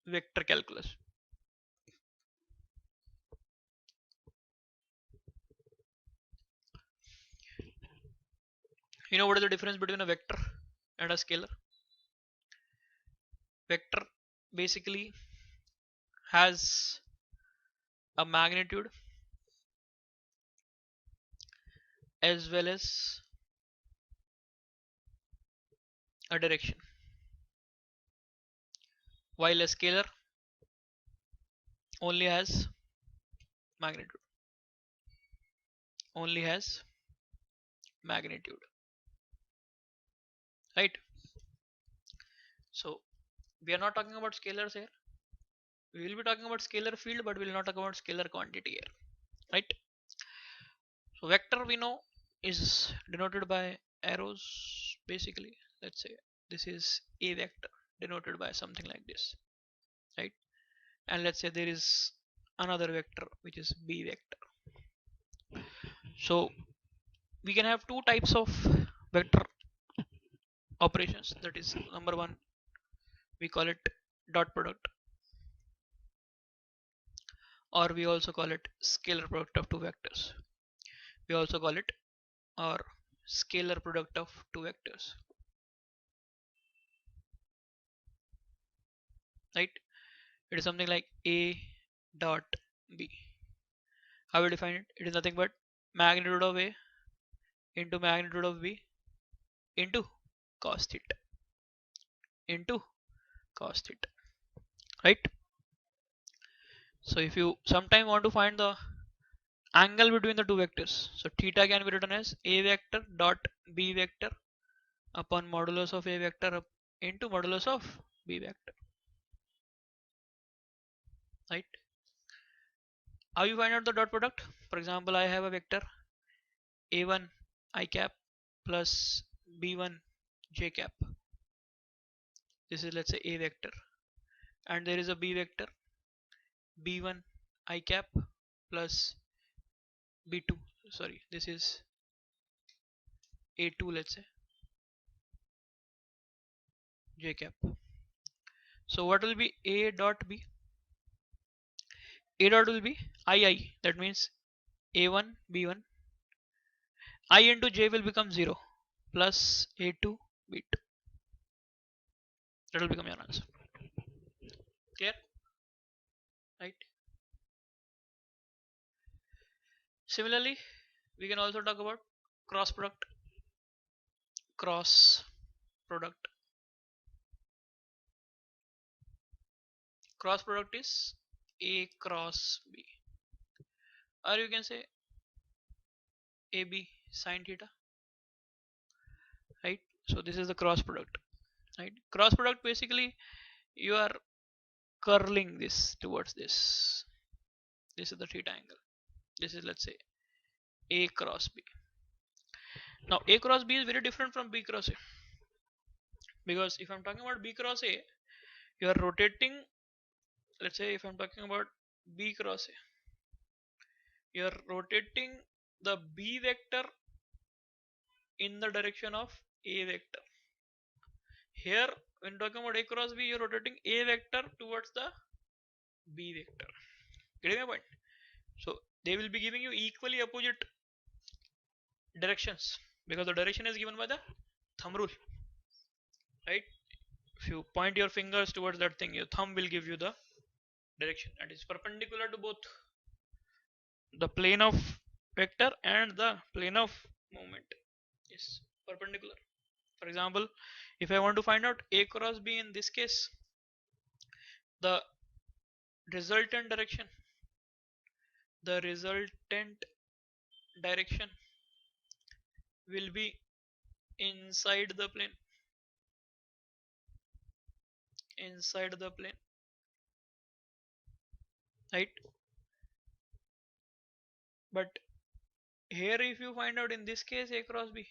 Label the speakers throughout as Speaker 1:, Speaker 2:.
Speaker 1: vector calculus. You know what is the difference between a vector and a scalar? Vector basically has a magnitude as well as a direction, while a scalar only has magnitude, only has magnitude, right? So we are not talking about scalars here. We will be talking about scalar field, but we will not talk about scalar quantity here, right? So vector we know is denoted by arrows basically. Let's say this is a vector denoted by something like this, right? And let's say there is another vector which is b vector. So we can have two types of vector operations. That is, number one, we call it dot product, or we also call it scalar product of two vectors. We also call it or scalar product of two vectors, right? It is something like a dot b. How we define it? It is nothing but magnitude of a into magnitude of b into cos theta into cos theta, right? So if you sometime want to find the angle between the two vectors, so theta can be written as a vector dot b vector upon modulus of a vector into modulus of b vector, right? How you find out the dot product? For example, I have a vector a1 I cap plus b1 j cap. This is, let's say, a vector, and there is a b vector b1 I cap plus b2. Sorry, this is a2, let's say, j cap. So what will be a dot b? A dot will be II, that means a1 b1. I into j will become 0 plus a2 b2. That will become your answer. Clear? Right? Similarly, we can also talk about cross product. Cross product. Cross product is a cross b, or you can say ab sine theta, right? So this is the cross product, right? Cross product basically you are curling this towards this. This is the theta angle. This is, let's say, a cross b. Now a cross b is very different from b cross a, because if I'm talking about b cross a, you are rotating. Let's say if I'm talking about b cross a, you are rotating the b vector in the direction of a vector. Here when talking about a cross b, you're rotating a vector towards the b vector. Getting my point? So they will be giving you equally opposite directions, because the direction is given by the thumb rule, right? If you point your fingers towards that thing, your thumb will give you the direction, and it's perpendicular to both the plane of vector and the plane of movement is perpendicular. For example, if I want to find out a cross b in this case, the resultant direction will be inside the plane, right? But here if you find out in this case a cross b,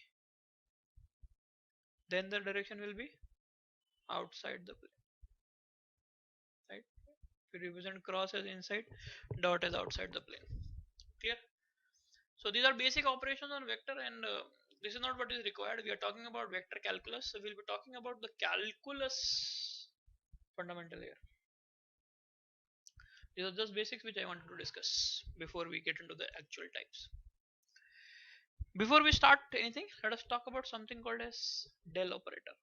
Speaker 1: then the direction will be outside the plane, right? If you represent cross as inside, dot as outside the plane. Clear? So these are basic operations on vector, and this is not what is required. We are talking about vector calculus, so we'll be talking about the calculus fundamental here. These are just basics which I wanted to discuss before we get into the actual types. Before we start anything, let us talk about something called as Dell operator.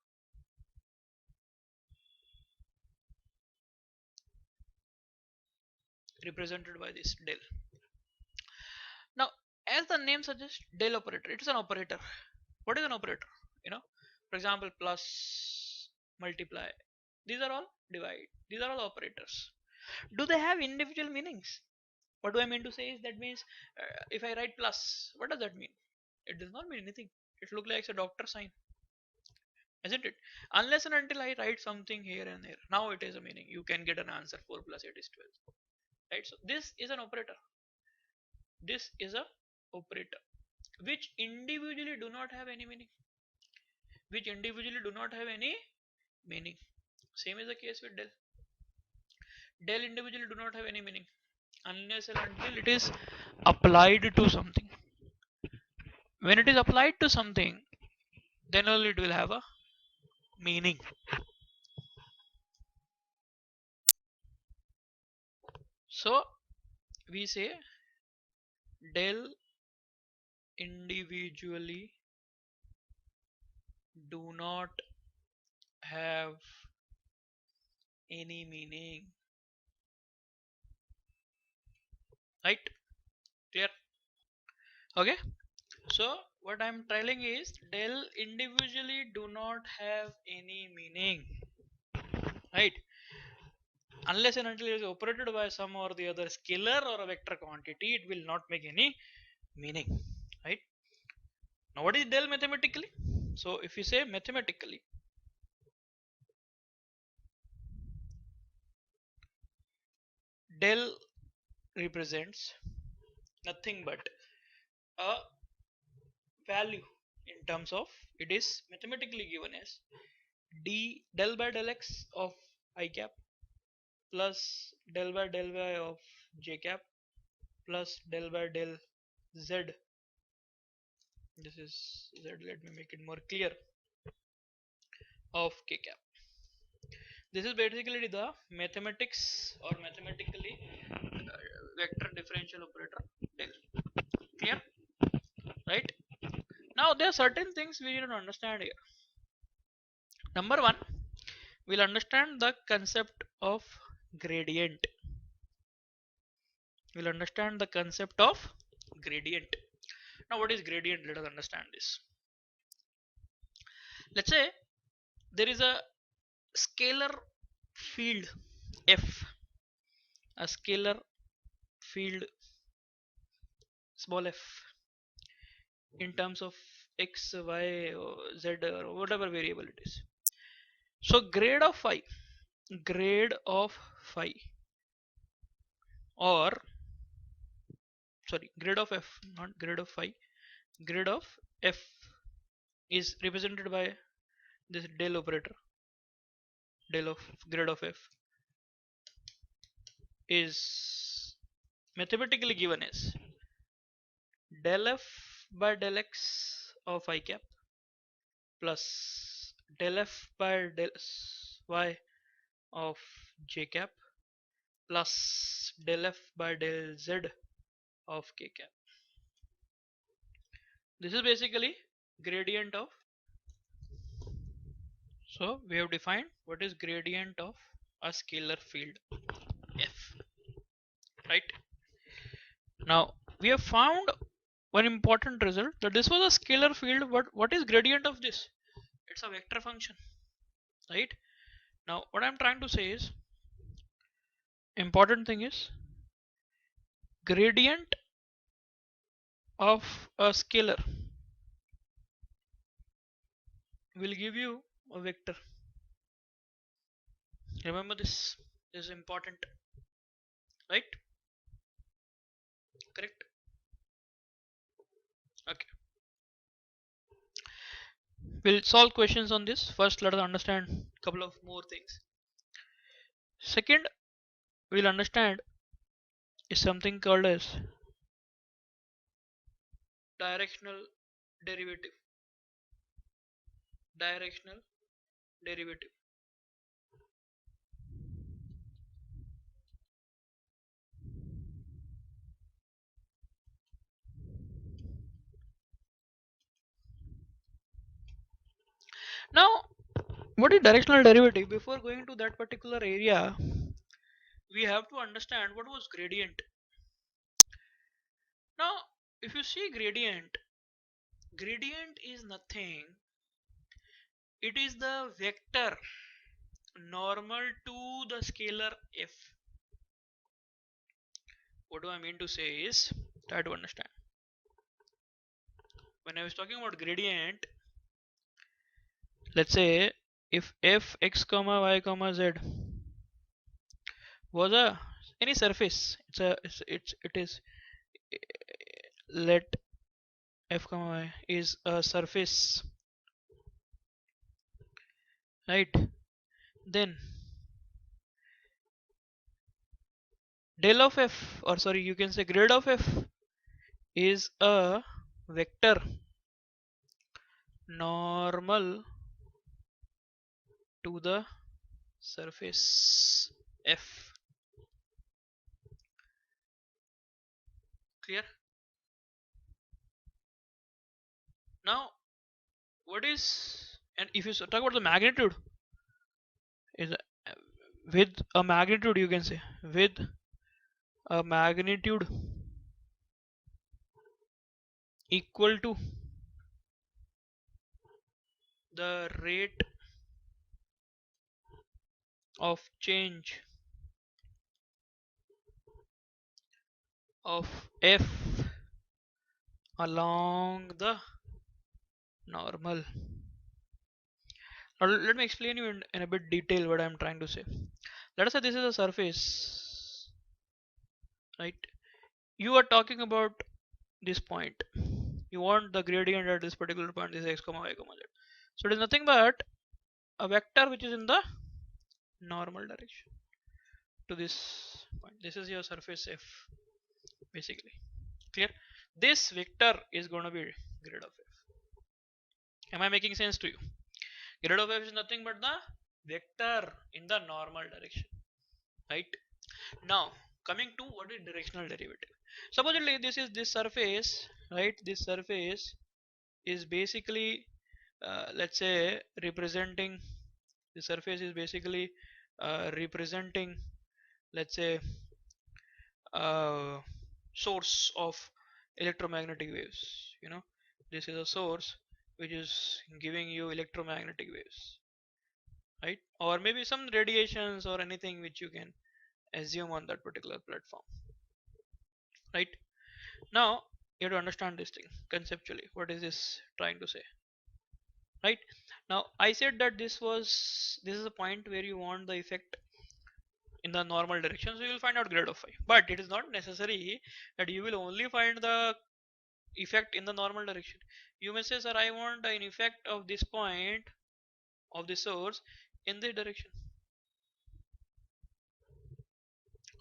Speaker 1: Represented by this Dell. Now, as the name suggests, Dell operator, it is an operator. What is an operator? For example, plus, multiply. These are all divide. These are all operators. Do they have individual meanings? What do I mean to say is that means if I write plus, what does that mean? It does not mean anything. It looks like a doctor sign, isn't it? Unless and until I write something here and there. Now it is a meaning. You can get an answer 4 plus 8 is 12. Right? So this is an operator. This is a operator which individually do not have any meaning. Which individually do not have any meaning. Same is the case with Dell. Dell individually do not have any meaning unless and until it is applied to something. When it is applied to something, then only it will have a meaning. So we say Dell individually do not have any meaning. Right? Clear? Okay. So what I'm telling is Dell individually do not have any meaning. Right? Unless and until it is operated by some or the other scalar or a vector quantity, it will not make any meaning. Right? Now what is Dell mathematically? So if you say mathematically, Dell represents nothing but a value in terms of, it is mathematically given as d del by del x of I cap plus del by del y of j cap plus del by del z. This is z, let me make it more clear, of k cap. This is basically the mathematics or mathematically vector differential operator del. Clear? Right? Now there are certain things we need to understand here. Number one, we'll understand the concept of gradient. We'll understand the concept of gradient. Now what is gradient? Let us understand this. Let's say there is a scalar field f, a scalar field small f in terms of x, y, or z, or whatever variable it is. So grade of phi, or sorry, grade of f, not grade of phi, grade of f is represented by this del operator. Del of grade of f is mathematically given as del f by del x of I cap plus del f by del y of j cap plus del f by del z of k cap. This is basically gradient of. So we have defined what is gradient of a scalar field f. Right? Now we have found one important result, that this was a scalar field, but what is gradient of this? It's a vector function. Right? Now what I'm trying to say is, important thing is gradient of a scalar will give you a vector. Remember this is important, right? Correct? Okay. We'll solve questions on this. First, let us understand a couple of more things. Second, we'll understand is something called as directional derivative. Directional derivative. what is directional derivative? Before going to that particular area, we have to understand what was gradient. Now, if you see gradient, gradient is nothing. It is the vector normal to the scalar f. What do I mean to say is, try to understand. When I was talking about gradient, let's say if f x comma y comma z was a any surface, it is, let f comma y is a surface, right? Then del of f, or sorry, you can say grade of f is a vector normal to the surface f. Clear? Now, what is, and if you talk about the magnitude, is with a magnitude, you can say with a magnitude equal to the rate of change of f along the normal. Now let me explain you in a bit detail what I am trying to say. Let us say this is a surface, right? You are talking about this point. You want the gradient at this particular point, this x comma y comma z. So it is nothing but a vector which is in the normal direction to this point. This is your surface f, basically. Clear? This vector is going to be grade of f. Am I making sense to you? Grade of f is nothing but the vector in the normal direction, right? Now coming to what is directional derivative. Supposedly this is this surface, right? This surface is basically let's say representing, the surface is basically representing, let's say, source of electromagnetic waves. You know, this is a source which is giving you electromagnetic waves, right? Or maybe some radiations or anything which you can assume on that particular platform, right? Now you have to understand this thing conceptually. What is this trying to say, right? Now I said that this is a point where you want the effect in the normal direction, so you will find out grade of phi. But it is not necessary that you will only find the effect in the normal direction. You may say, sir, I want an effect of this point of the source in this direction.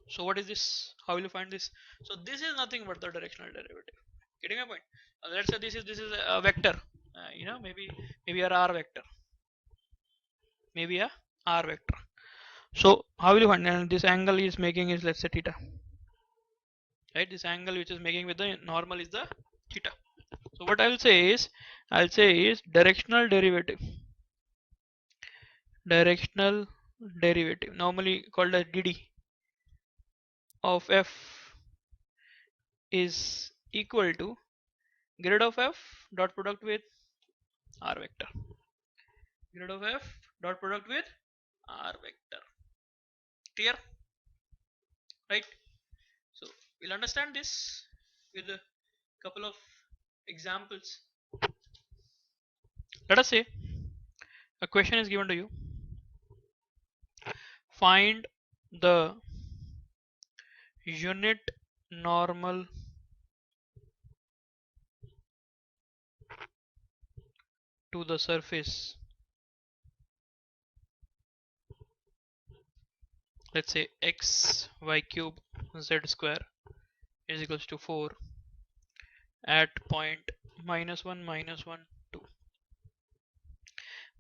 Speaker 1: So what is this? How will you find this? So this is nothing but the directional derivative. Getting my point? Let's say this is a vector. You know, maybe a r vector, maybe a r vector. So how will you find? And this angle is making is, let's say, theta, right? This angle which is making with the normal is the theta. So what I'll say is directional derivative. Directional derivative, normally called as dd, of f is equal to grade of f dot product with r vector. Grade of f dot product with r vector. Clear? Right? So we'll understand this with a couple of examples. Let us say a question is given to you. Find the unit normal to the surface, let's say x y cube z square is equals to 4 at point -1 -1 2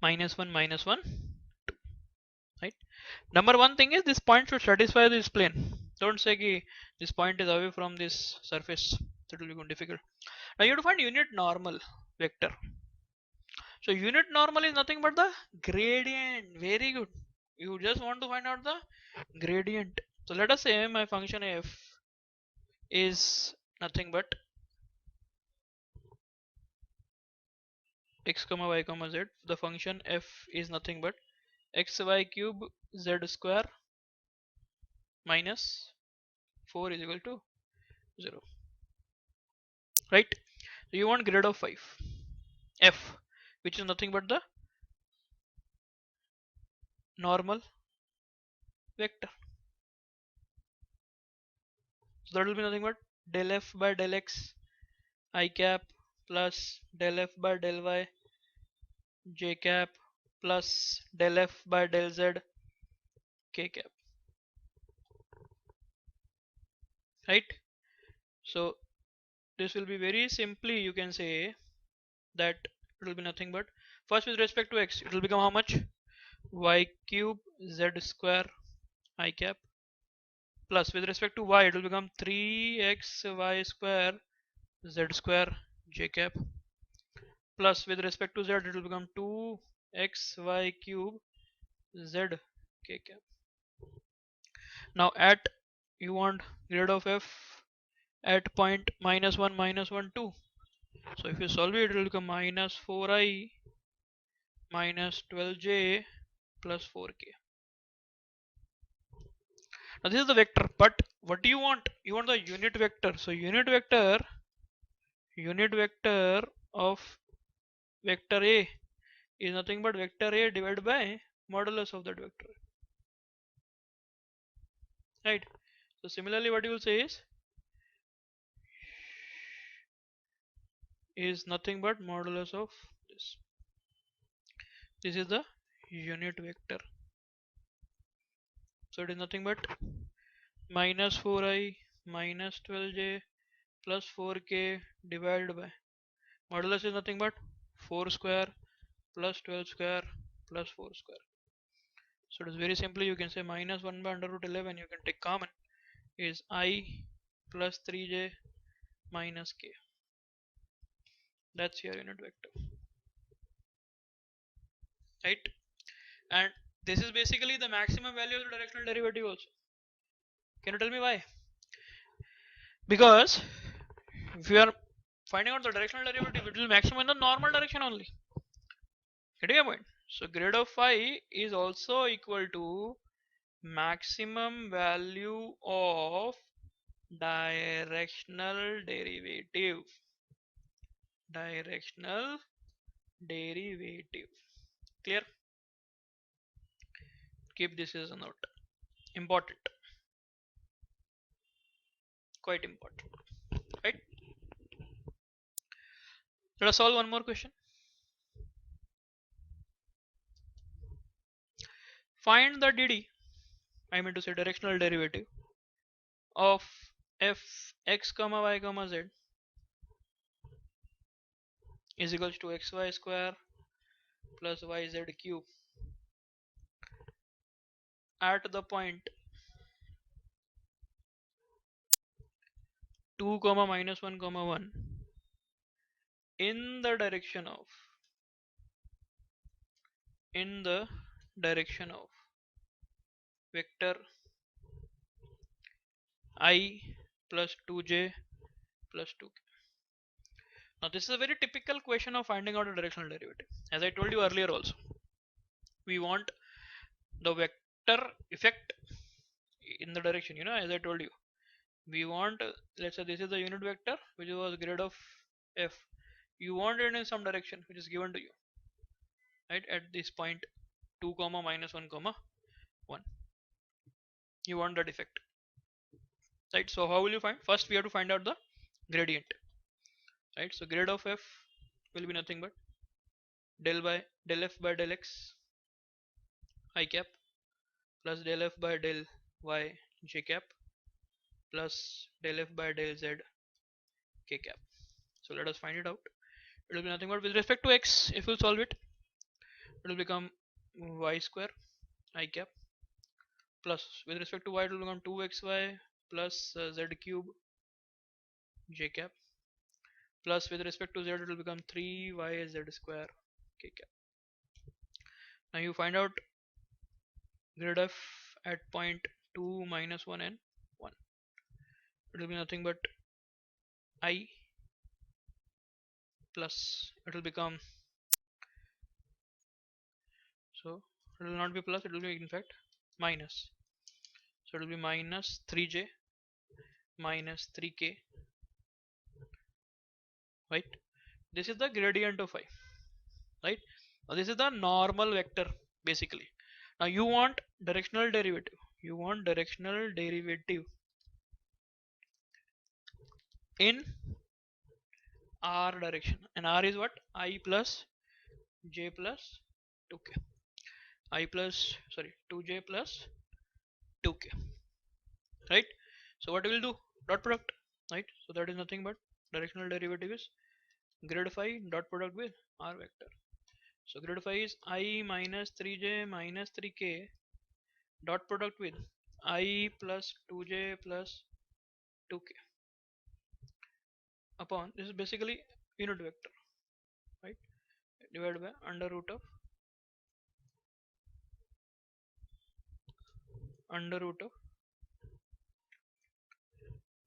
Speaker 1: -1 -1 2, right? Number one thing is this point should satisfy this plane. Don't say ki this point is away from this surface, that will become difficult. Now you have to find unit normal vector. So unit normal is nothing but the gradient. Very good. You just want to find out the gradient. So let us say my function f is nothing but x comma y comma z. The function f is nothing but xy cube z square minus 4 is equal to 0. Right? So you want grade of 5 f, which is nothing but the normal vector. So that will be nothing but del f by del x I cap plus del f by del y j cap plus del f by del z k cap. Right? So this will be very simply, you can say that it will be nothing but, first with respect to x, it will become how much? Y cube z square I cap plus with respect to y, it will become 3xy square z square j cap plus with respect to z, it will become 2xy cube z k cap. Now at, you want grade of f at point -1 -1 2. So if you solve it, it will become minus 4i minus 12j plus 4k. Now this is the vector, but what do you want? You want the unit vector. So unit vector of vector a is nothing but vector a divided by modulus of that vector. Right? So similarly what you will say is nothing but modulus of this. This is the unit vector. So it is nothing but minus 4i minus 12j plus 4k divided by modulus is nothing but 4 square plus 12 square plus 4 square. So it is very simply, you can say minus 1 by under root 11, you can take common, is I plus 3j minus k. That's your unit vector. Right? And this is basically the maximum value of the directional derivative also. Can you tell me why? Because if you are finding out the directional derivative, it will maximum in the normal direction only. Getting a point? So grade of phi is also equal to maximum value of directional derivative. Directional derivative. Clear? Keep this as a note. Important. Quite important. Right? Let us solve one more question. Find the dd, I mean to say directional derivative, of f x comma y comma z is equals to xy square plus yz cube at the point 2 comma minus 1 comma 1 in the direction of vector I plus 2j plus 2k. Now this is a very typical question of finding out a directional derivative. As I told you earlier also, we want the vector effect in the direction, as I told you, we want, let's say this is the unit vector which was grade of f, you want it in some direction which is given to you, right, at this point 2 comma minus 1 comma 1, you want that effect, right? So how will you find? First we have to find out the gradient, right? So grade of f will be nothing but del f by del x I cap plus del f by del y j cap plus del f by del z k cap. So let us find it out. It will be nothing but with respect to x, if you solve it, it will become y square I cap plus with respect to y it will become 2xy plus z cube j cap plus with respect to z it will become 3y z square k cap. Now you find out grid f at point 2, -1 and 1. It will be nothing but I plus, it will become, so it will not be plus, it will be in fact minus. So it will be minus 3j minus 3k, right? This is the gradient of I, right? Now this is the normal vector basically. Now you want directional derivative. You want directional derivative in r direction, and r is what? I plus j plus 2k. I plus, sorry, 2j plus 2k, right? So what we will do? Dot product, right? So that is nothing but directional derivative is grid phi dot product with r vector. So grid phi is I minus 3j minus 3k dot product with I plus 2j plus 2k upon, this is basically unit vector, right? Divided by under root of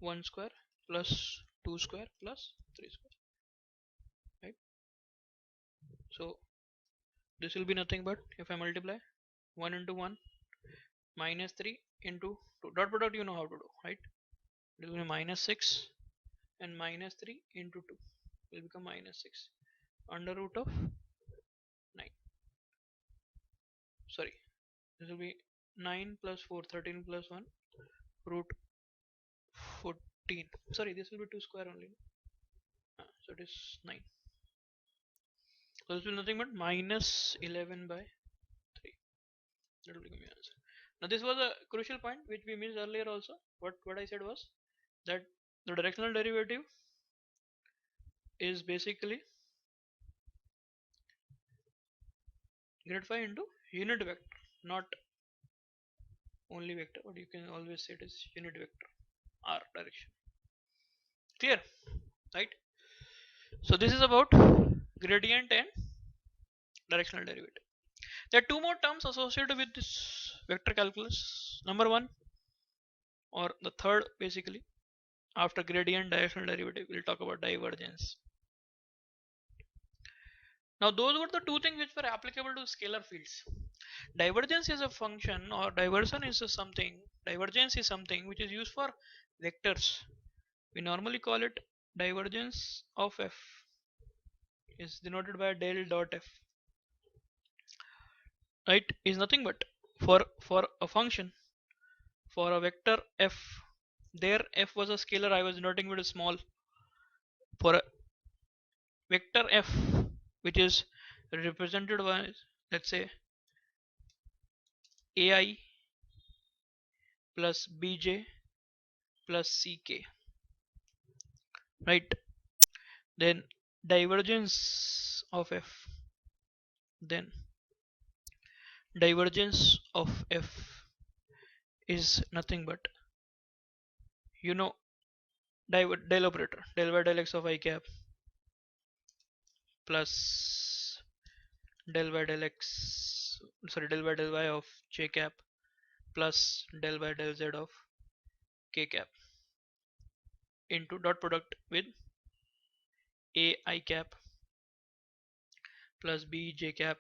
Speaker 1: 1 square plus 2 square plus 3 square, right? So this will be nothing but, if I multiply 1 into 1 minus 3 into 2 dot product, you know how to do, right? It will be minus 6 and minus 3 into 2 will become minus 6 under root of 9. Sorry, this will be 9 plus 4, 13 plus 1 root 14. Sorry, this will be 2 square only. So it is 9. So this will be nothing but minus 11 by 3. That will become your answer. Now this was a crucial point which we missed earlier also. What I said was that the directional derivative is basically grid phi into unit vector, not only vector, but you can always say it is unit vector r direction. Clear, right? So this is about gradient and directional derivative. There are two more terms associated with this vector calculus. Number one, or the third basically, after gradient, directional derivative, we'll talk about divergence. Now those were the two things which were applicable to scalar fields. Divergence is a function, or divergence is something which is used for vectors. We normally call it divergence of f, is denoted by del dot f, right? Is nothing but for a function, for a vector f, there f was a scalar, I was denoting with a small. For a vector f which is represented by, let's say, ai plus bj plus ck, right? Then divergence of f, then divergence of f is nothing but, you know, del operator, del by del x of I cap plus del by del x, sorry, del by del y of j cap plus del by del z of k cap into dot product with a I cap plus b j cap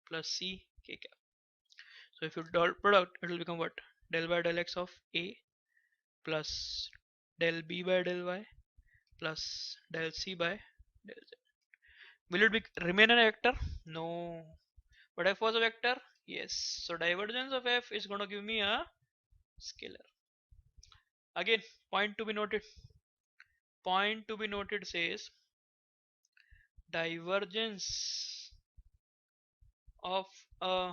Speaker 1: plus c k cap. So if you dot product, it will become what? Del by del x of a plus del b by del y plus del c by del z. Will it remain a vector? No. But f was a vector? Yes. So divergence of f is going to give me a scalar. Again, point to be noted. Point to be noted says divergence of a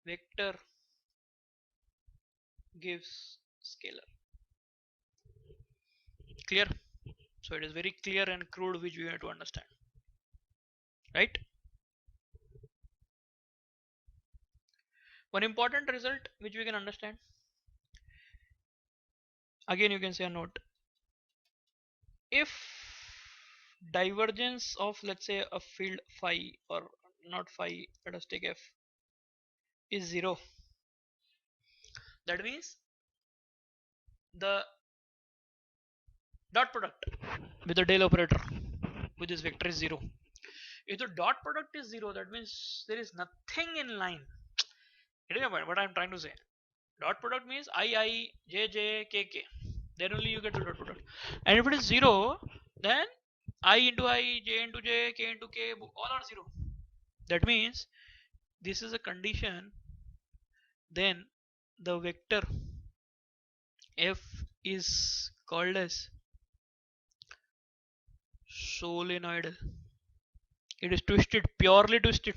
Speaker 1: vector gives scalar. Clear? So it is very clear and crude which we have to understand. Right? One important result which we can understand. Again, you can say a note. If divergence of, let's say, a field phi, or not phi, let us take f, is 0, that means the dot product with the Dell operator with this vector is 0. If the dot product is 0, that means there is nothing in line. Getting what I'm trying to say? Dot product means I, j, j, k, k. Then only you get the dot product. And if it is 0, then I into I, j into j, k into k, all are 0. That means this is a condition. Then the vector f is called as solenoidal. It is twisted, purely twisted.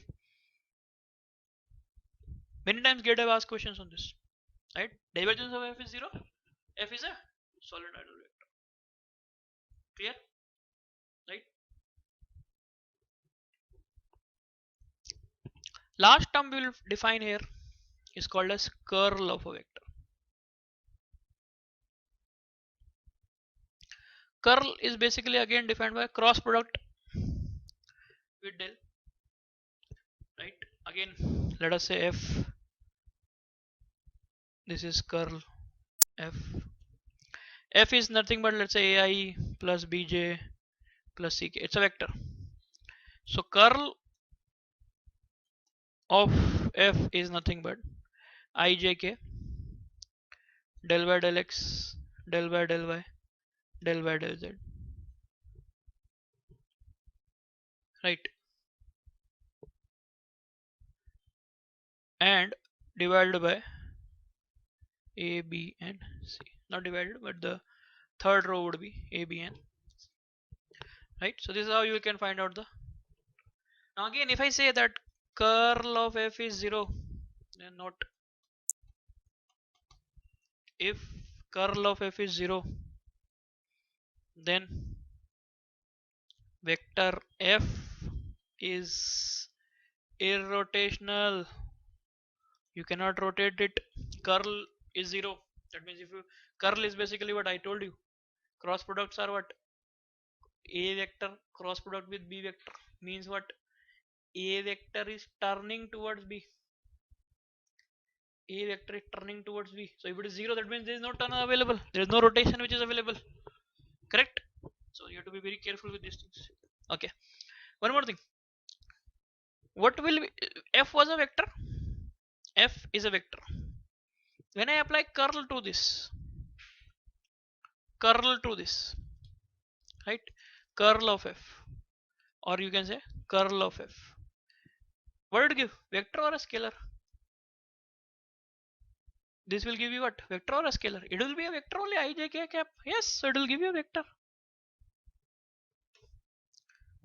Speaker 1: Many times get have asked questions on this, right? Divergence of f is 0. F is a solenoidal vector. Clear? Right? Last term we will define here is called as curl of a vector. Curl is basically again defined by cross product with del. Right? Again, let us say f. This is curl f. F is nothing but, let's say, ai plus bj plus ck. It's a vector. So curl of f is nothing but ijk del by del x del by del y del by del z. Right? And divided by a, b and c. Not divided, but the third row would be a, b and c. Right? So this is how you can find out the. Now again, if I say that curl of f is 0, then not. If curl of f is 0, then vector f is irrotational. You cannot rotate it. Curl is 0. That means if you curl is basically what I told you. Cross products are what? A vector cross product with b vector means what? A vector is turning towards b. A vector is turning towards b. So if it is 0, that means there is no turn available. There is no rotation which is available. Correct? So you have to be very careful with these things. Okay. One more thing. What will be, f was a vector? F is a vector. When I apply curl to this, right? Curl of f, or you can say curl of f. What did it give? Vector or a scalar? This will give you what? Vector or a scalar? It will be a vector only, I, j, k, cap. Yes, so it will give you a vector.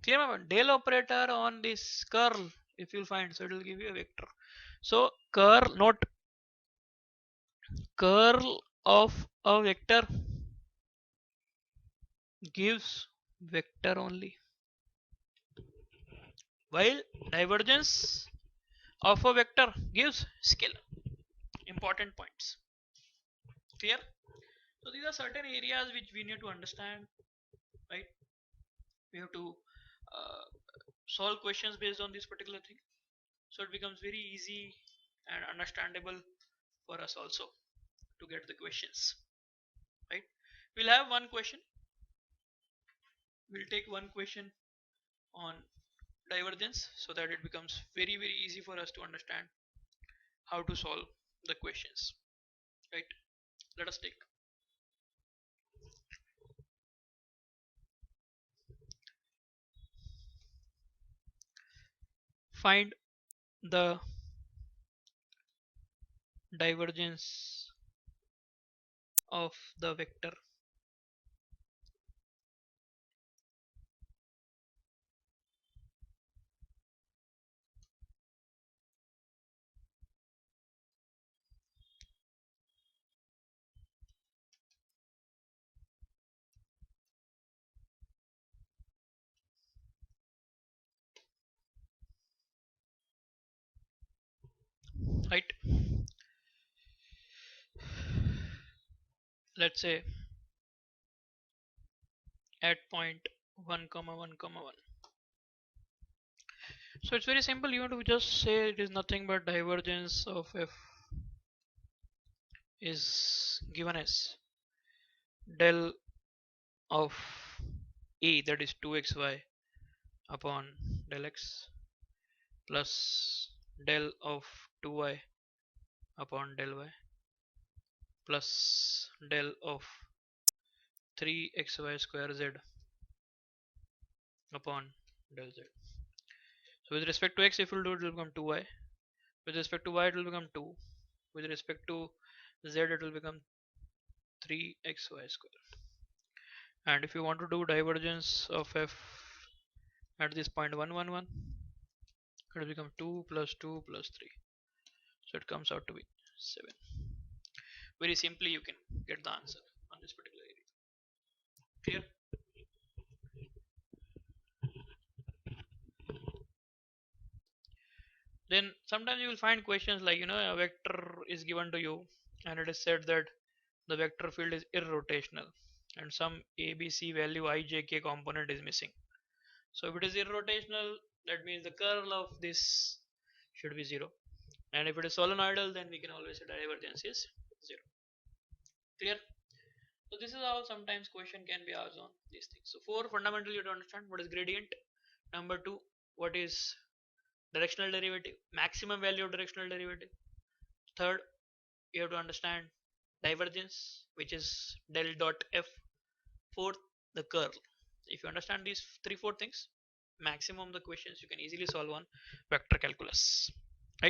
Speaker 1: Clear my point? Dell operator on this curl, if you'll find, so it will give you a vector. So curl, not curl of a vector gives vector only, while divergence of a vector gives scalar. Important points. Clear? So these are certain areas which we need to understand, right? We have to solve questions based on this particular thing, so it becomes very easy and understandable for us also to get the questions, right? We'll have one question. We'll take one question on divergence so that it becomes very easy for us to understand how to solve the questions, right? Let us take. Find the divergence of the vector right? Let's say at point 1 comma 1 comma 1. So it's very simple. You want to just say it is nothing but divergence of f is given as del of e, that is 2xy upon del x, plus del of 2y upon del y, plus del of 3xy square z upon del z. So with respect to x, if you do it, will become 2y. With respect to y, it will become 2. With respect to z, it will become 3xy square. And if you want to do divergence of f at this point 1 1 1, it will become 2 plus 2 plus 3. So it comes out to be 7. Very simply, you can get the answer on this particular area. Clear? Then sometimes you will find questions like, a vector is given to you and it is said that the vector field is irrotational and some ABC value ijk component is missing. So if it is irrotational, that means the curl of this should be 0. And if it is solenoidal, then we can always say divergence is 0. Clear? So this is how sometimes question can be asked on these things. So 4, fundamentally you have to understand what is gradient. Number 2, what is directional derivative, maximum value of directional derivative. Third, you have to understand divergence, which is del dot f. Fourth, the curl. If you understand these 3 4 things, maximum the questions you can easily solve on vector calculus.